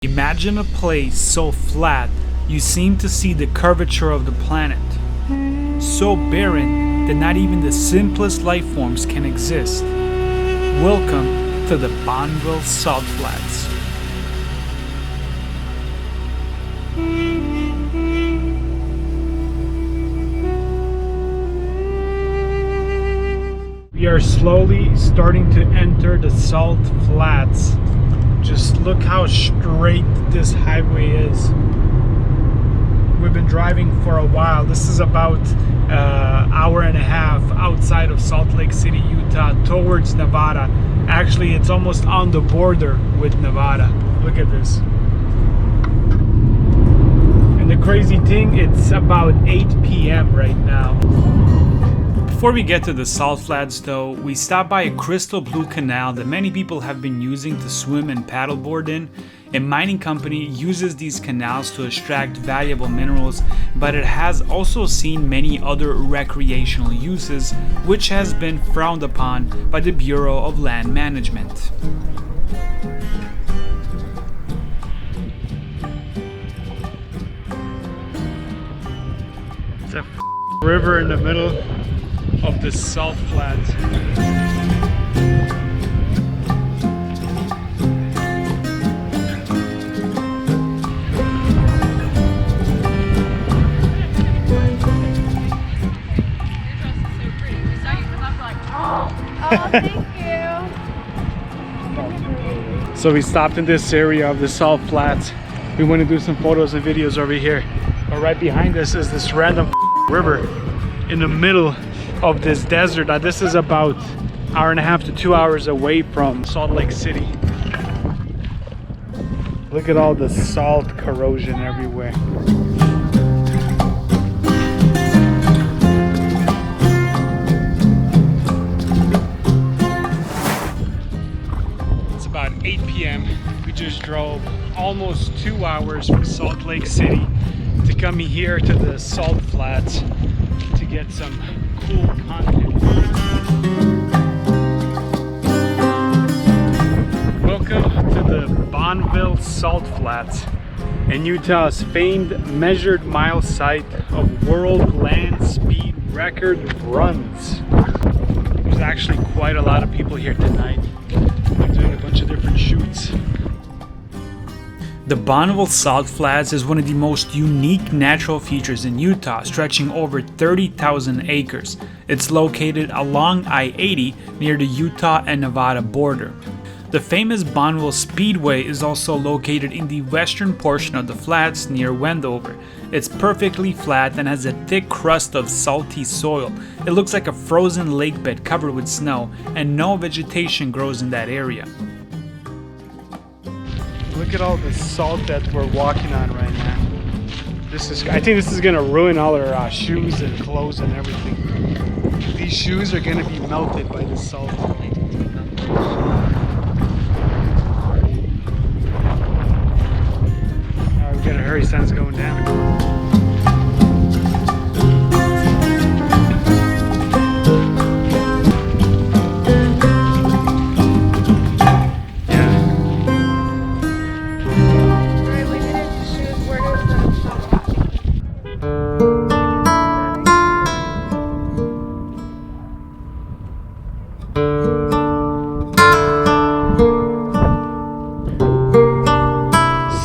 Imagine a place so flat you seem to see the curvature of the planet, so barren that not even the simplest life forms can exist. Welcome to the Bonneville Salt Flats. We are slowly starting to enter the Salt Flats. Just look how straight this highway is. We've been driving for a while. This is about an hour and a half outside of Salt Lake City, Utah, towards Nevada. Actually, it's almost on the border with Nevada. Look at this. And the crazy thing, it's about 8 p.m. right now. Before we get to the Salt Flats though, we stop by a crystal blue canal that many people have been using to swim and paddleboard in. A mining company uses these canals to extract valuable minerals, but it has also seen many other recreational uses, which has been frowned upon by the Bureau of Land Management. It's a river in the middle of the Salt Flats. Oh, thank you. So we stopped in this area of the Salt Flats. We want to do some photos and videos over here. But right behind us is this random river in the middle of this desert. Now this is about an hour and a half to 2 hours away from Salt Lake City. Look at all the salt corrosion everywhere. It's about 8 p.m. We just drove almost 2 hours from Salt Lake City to come here to the Salt Flats to get some cool content. Welcome to the Bonneville Salt Flats, in Utah's famed measured mile site of world land speed record runs. There's actually quite a lot of people here tonight. They're doing a bunch of different shoots. The Bonneville Salt Flats is one of the most unique natural features in Utah, stretching over 30,000 acres. It's located along I-80 near the Utah and Nevada border. The famous Bonneville Speedway is also located in the western portion of the flats near Wendover. It's perfectly flat and has a thick crust of salty soil. It looks like a frozen lake bed covered with snow, and no vegetation grows in that area. Look at all the salt that we're walking on right now. I think this is gonna ruin all our shoes and clothes and everything. These shoes are gonna be melted by the salt. We gotta hurry, sun's going down.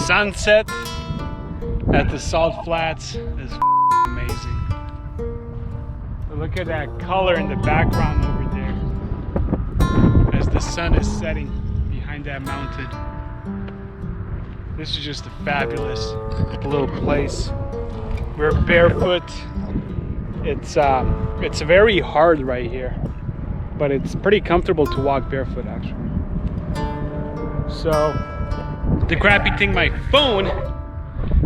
Sunset at the Salt Flats is amazing. Look at that color in the background over there as the sun is setting behind that mountain. This is just a fabulous little place. We're barefoot. It's very hard right here, but it's pretty comfortable to walk barefoot actually. So the crappy thing, my phone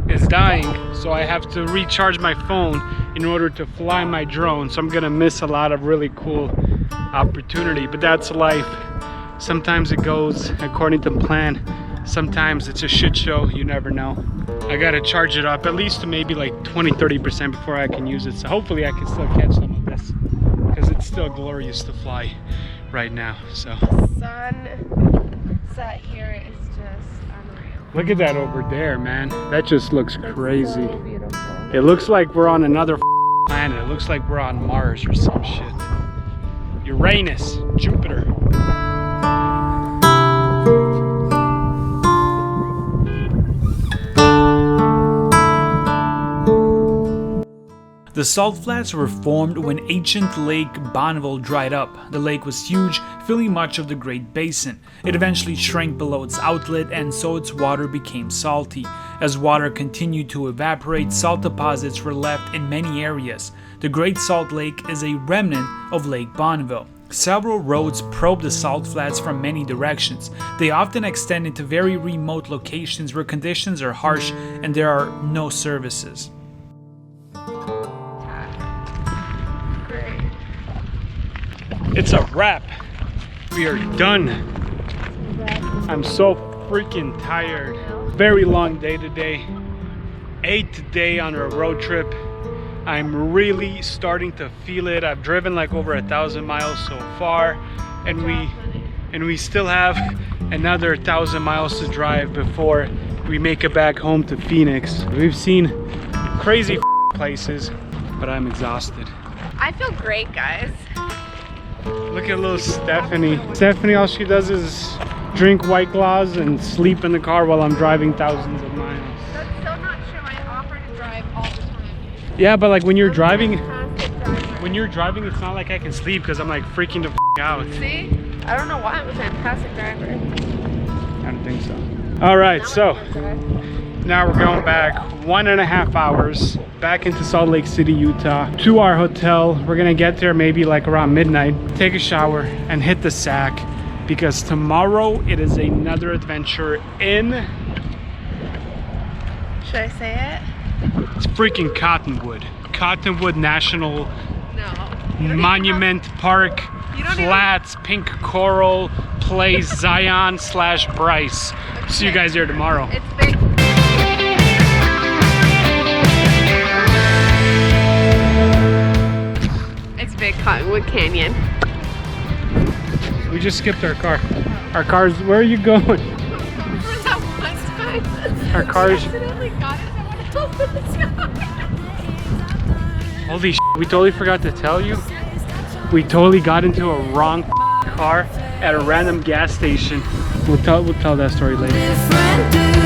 is dying, so I have to recharge my phone in order to fly my drone. So I'm gonna miss a lot of really cool opportunity, but that's life. Sometimes it goes according to plan. Sometimes it's a shit show, you never know. I gotta charge it up at least to maybe like 20-30% before I can use it. So hopefully I can still catch some of this, because it's still glorious to fly right now. So the sun set here is just unreal. Look at that over there, man. That just looks crazy. So beautiful. It looks like we're on another planet. It looks like we're on Mars or some shit. Uranus, Jupiter. The Salt Flats were formed when ancient Lake Bonneville dried up. The lake was huge, filling much of the Great Basin. It eventually shrank below its outlet, and so its water became salty. As water continued to evaporate, salt deposits were left in many areas. The Great Salt Lake is a remnant of Lake Bonneville. Several roads probe the Salt Flats from many directions. They often extend into very remote locations where conditions are harsh and there are no services. It's a wrap. We are done. I'm so freaking tired. Very long day today. 8th day on our road trip. I'm really starting to feel it. I've driven like over 1,000 miles so far, and we still have another 1,000 miles to drive before we make it back home to Phoenix. We've seen crazy places, but I'm exhausted. I feel great, guys. Look at little Stephanie. Stephanie, all she does is drink White Claws and sleep in the car while I'm driving thousands of miles. That's so not true. I offer to drive all the time. Yeah, but like when you're driving, Fantastic it's not like I can sleep because I'm like freaking the out. See? I don't know why I'm a fantastic driver. I don't think so. All right, so now we're going back 1.5 hours back into Salt Lake City, Utah, to our hotel. We're gonna get there maybe like around midnight, take a shower, and hit the sack because tomorrow it is another adventure in... Should I say it? It's freaking Cottonwood National Monument Park, Flats, Pink Coral, Place, Zion/Bryce. See you guys there tomorrow. It's big. It's big Cottonwood Canyon. We just skipped our car. Our car's, where are you going? Remember that one time? Our car's, Accidentally got it. Someone else in the sky. holy shit, we totally forgot to tell you. We totally got into a wrong car at a random gas station. We'll tell that story later.